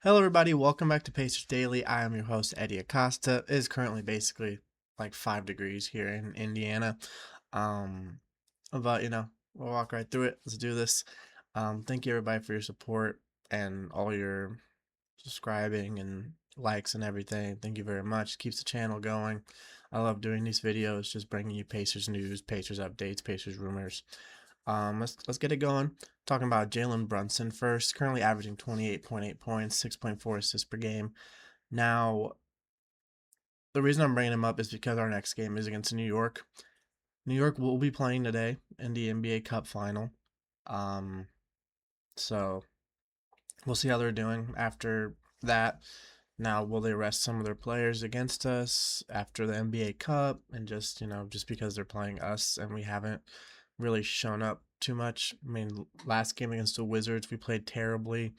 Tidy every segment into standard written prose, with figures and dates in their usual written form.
Hello, everybody. Welcome back to Pacers Daily. I am your host, Hery Acosta. It is currently basically like 5 degrees here in Indiana. Um, but we'll walk right through it. Let's do this. Thank you, everybody, for your support and all your subscribing and likes and everything. Thank you very much. Keeps the channel going. I love doing these videos, just bringing you Pacers news, Pacers updates, Pacers rumors. Let's get it going. Talking about Jalen Brunson first. Currently averaging 28.8 points, 6.4 assists per game. Now, the reason I'm bringing him up is because our next game is against New York. New York will be playing today in the NBA Cup final. Um, so we'll see how they're doing after that. Now, will they rest some of their players against us after the NBA Cup and just because they're playing us and we haven't really shown up too much? I mean, last game against the Wizards, we played terribly.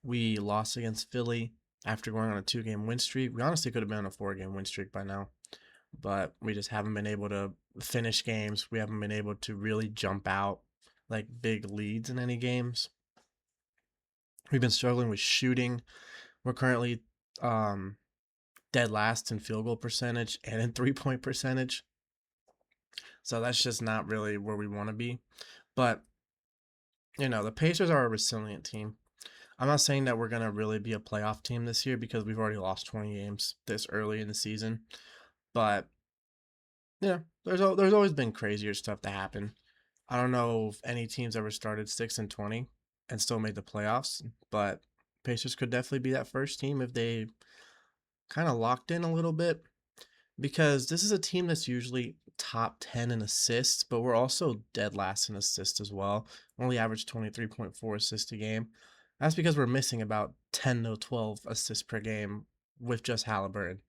We lost against Philly after going on a 2-game win streak. We honestly could have been on a 4-game win streak by now, but we just haven't been able to finish games. We haven't been able to really jump out like big leads in any games. We've been struggling with shooting. We're currently um, dead last in field goal percentage and in 3-point percentage. So that's just not really where we want to be. But, the Pacers are a resilient team. I'm not saying that we're going to really be a playoff team this year because we've already lost 20 games this early in the season. But, there's always been crazier stuff to happen. I don't know if any teams ever started 6-20 and still made the playoffs, but Pacers could definitely be that first team if they kind of locked in a little bit, because this is a team that's usually top 10 in assists, but we're also dead last in assists as well. We only average 23.4 assists a game. That's because we're missing about 10 to 12 assists per game with just Halliburton.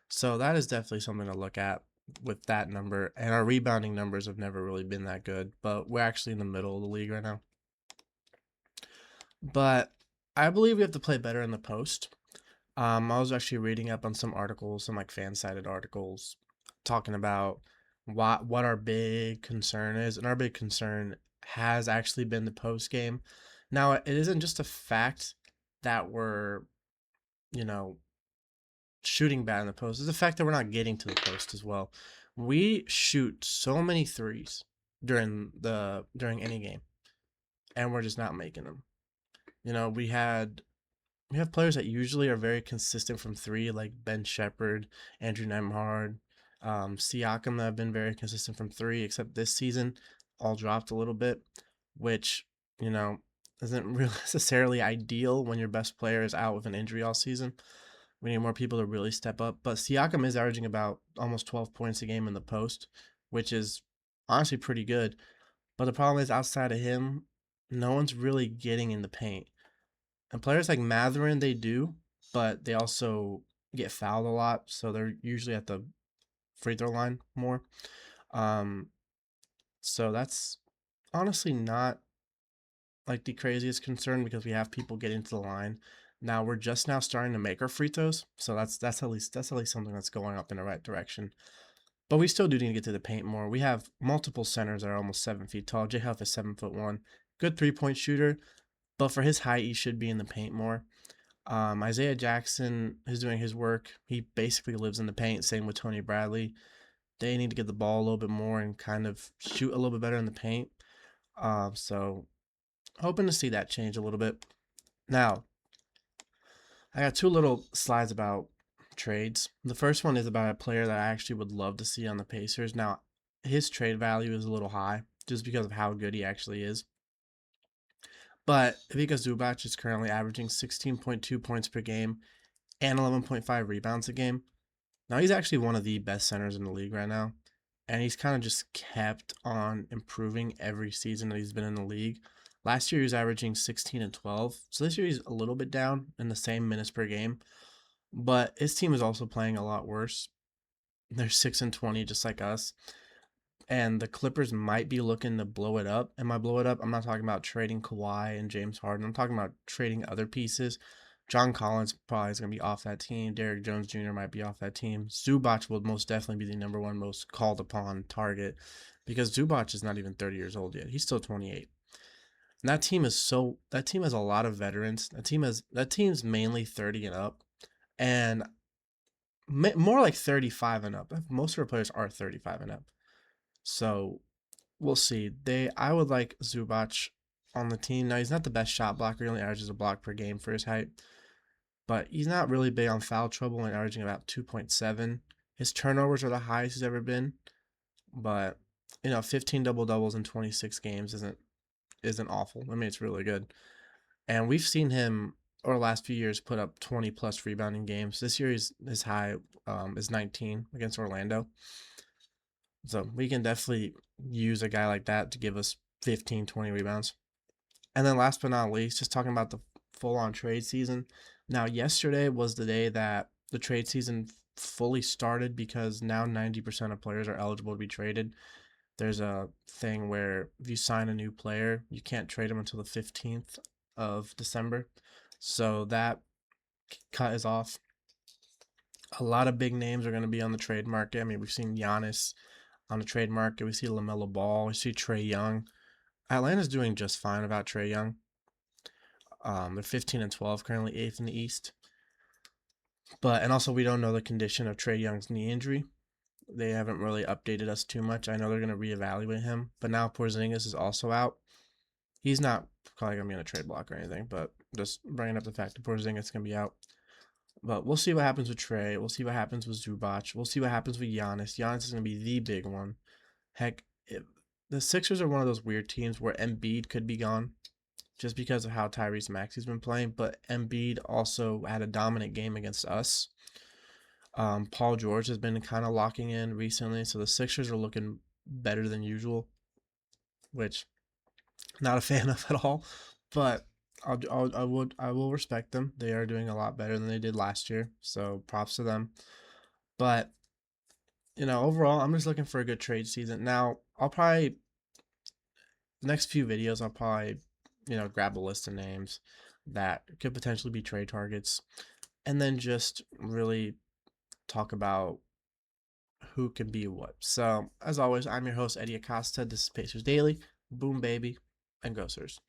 So that is definitely something to look at with that number. And our rebounding numbers have never really been that good, but we're actually in the middle of the league right now. But I believe we have to play better in the post. I was actually reading up on some articles, some like fan-sided articles, talking about what our big concern is, and our big concern has actually been the post game. Now, it isn't just a fact that we're, you know, shooting bad in the post. It's the fact that we're not getting to the post as well. We shoot so many threes during any game, and we're just not making them. We have players that usually are very consistent from three, like Ben Shepherd, Andrew Nemhard, Siakam, that have been very consistent from three, except this season all dropped a little bit, which, you know, isn't really necessarily ideal when your best player is out with an injury all season. We need more people to really step up. But Siakam is averaging about almost 12 points a game in the post, which is honestly pretty good. But the problem is, outside of him, no one's really getting in the paint. And players like Matherin, they do, but they also get fouled a lot, so they're usually at the free throw line more. Um, so that's honestly not like the craziest concern because we have people getting to the line. Now we're just now starting to make our free throws, so that's at least something that's going up in the right direction. But we still do need to get to the paint more. We have multiple centers that are almost 7 feet tall. J Huff is 7'1", good 3-point shooter, but for his height, he should be in the paint more. Isaiah Jackson is doing his work. He basically lives in the paint. Same with Tony Bradley. They need to get the ball a little bit more and kind of shoot a little bit better in the paint. So hoping to see that change a little bit. Now, I got two little slides about trades. The first one is about a player that I actually would love to see on the Pacers. Now, his trade value is a little high just because of how good he actually is. But Ivica Zubac is currently averaging 16.2 points per game and 11.5 rebounds a game. Now, he's actually one of the best centers in the league right now. And he's kind of just kept on improving every season that he's been in the league. Last year, he was averaging 16 and 12. So this year, he's a little bit down in the same minutes per game. But his team is also playing a lot worse. They're 6-20, just like us. And the Clippers might be looking to blow it up. And by blow it up, I'm not talking about trading Kawhi and James Harden. I'm talking about trading other pieces. John Collins probably is going to be off that team. Derrick Jones Jr. might be off that team. Zubac will most definitely be the number one most called upon target because Zubac is not even 30 years old yet. He's still 28. And that team has a lot of veterans. That team's mainly 30 and up, and more like 35 and up. Most of our players are 35 and up. So we'll see. I would like Zubac on the team. Now he's not the best shot blocker. He only averages a block per game for his height, but he's not really big on foul trouble and averaging about 2.7. His turnovers are the highest he's ever been, but 15 double doubles in 26 games isn't awful. I mean, it's really good. And we've seen him over the last few years put up 20 plus rebounding games. This year his high is 19 against Orlando. So we can definitely use a guy like that to give us 15, 20 rebounds. And then last but not least, just talking about the full on trade season. Now, yesterday was the day that the trade season fully started because now 90% of players are eligible to be traded. There's a thing where if you sign a new player, you can't trade them until the 15th of December. So that cut is off. A lot of big names are going to be on the trade market. I mean, we've seen Giannis on the trade market. We see LaMelo Ball. We see Trae Young. Atlanta's doing just fine without Trae Young. They're 15 and 12, currently eighth in the East. And also we don't know the condition of Trae Young's knee injury. They haven't really updated us too much. I know they're going to reevaluate him, but now Porzingis is also out. He's not probably going to be on a trade block or anything, but just bringing up the fact that Porzingis is going to be out. But we'll see what happens with Trae. We'll see what happens with Zubac. We'll see what happens with Giannis. Giannis is going to be the big one. Heck, the Sixers are one of those weird teams where Embiid could be gone just because of how Tyrese Maxey's been playing, but Embiid also had a dominant game against us. Paul George has been kind of locking in recently, so the Sixers are looking better than usual, which not a fan of at all. But I will respect them. They are doing a lot better than they did last year, so props to them. But overall, I'm just looking for a good trade season. Now, I'll probably next few videos, I'll probably grab a list of names that could potentially be trade targets, and then just really talk about who can be what. So, as always, I'm your host, Hery Acosta. This is Pacers Daily. Boom, baby, and go, Sirs.